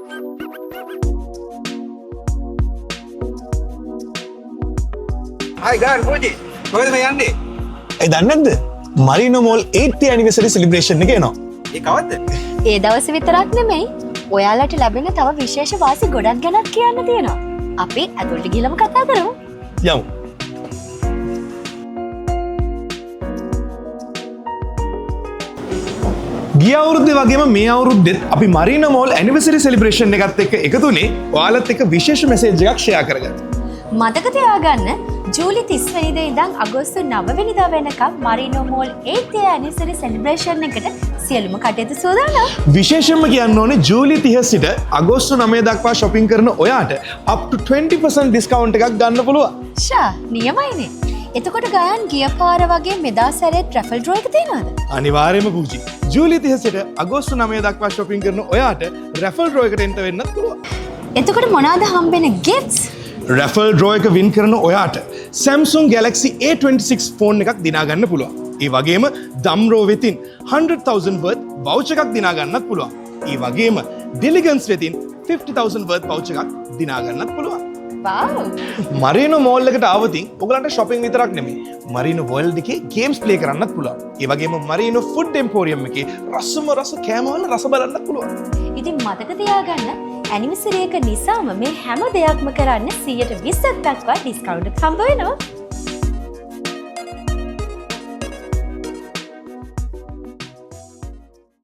Hi guys, Koji. කොහෙද මේ යන්නේ? ඒ දන්නේ නැද්ද? මරීනෝ මෝල් 8th anniversary celebration එක එනවා. ඒ කවද්ද? ඒ දවස් විතරක් නෙමෙයි. ඔයාලට ලැබෙන තව විශේෂ වාසි ගොඩක් ගැනත් කියන්න තියෙනවා. අපි ඇතුළට ගිහලම කතා කරමු. යමු. ගිය අවුරුද්දේ වගේම මේ අවුරුද්දෙත් අපි මරීනෝ මෝල් anniversary celebration එකත් එක්ක එකතුනේ ඔයාලත් එක්ක විශේෂ මැසේජ් එකක් ෂෙයා කරගන්න. මතක තියාගන්න ජූලි 30 වෙනිදා ඉඳන් අගෝස්තු 9 වෙනිදා වෙනකම් මරීනෝ මෝල් 8th anniversary celebration එකට සියලුම කටයුතු සූදානම්. විශේෂයෙන්ම කියන්න ඕනේ ජූලි 30 සිට අගෝස්තු 9 දක්වා shopping කරන ඔයාට up to 20% discount එකක් ගන්න පුළුවන්. ෂා නියමයිනේ. එතකොට ගයන් ගිය පාර වගේ මෙදා සැරේ ට්‍රැෆල් ඩ්‍රෝ එක තියෙනවද? අනිවාර්යයෙන්ම පූජි. ජූලි 30 සිට අගෝස්තු 9 දක්වා shopping කරන ඔයාට raffle draw එකට එන්ටර් වෙන්නත් පුළුවන්. එතකොට මොනවාද හම්බෙන gifts? raffle draw එක win කරන ඔයාට Samsung Galaxy A26 ෆෝන් එකක් දිනා ගන්න පුළුවන්. ඒ වගේම Damro වෙතින් 100,000 worth voucher එකක් දිනා ගන්නත් පුළුවන්. ඒ වගේම Diligence වෙතින් 50,000 worth voucher එකක් දිනා ගන්නත් පුළුවන්. wow! මරීනෝ මෝල් එකට ආවතින් ඔයගලන්ට shopping විතරක් නෙමෙයි මරීනෝ වර්ල්ඩ් එකේ games play කරන්නත් පුළුවන්. ඒ වගේම මරීනෝ food emporium එකේ රසම රස කෑම වල රස බලන්නත් පුළුවන්. ඉතින් මතක තියාගන්න ඇනිවර්සරි එක නිසාම මේ හැම දෙයක්ම කරන්න 120ක් දක්වා ඩිස්කවුන්ට් හම්බ වෙනවා.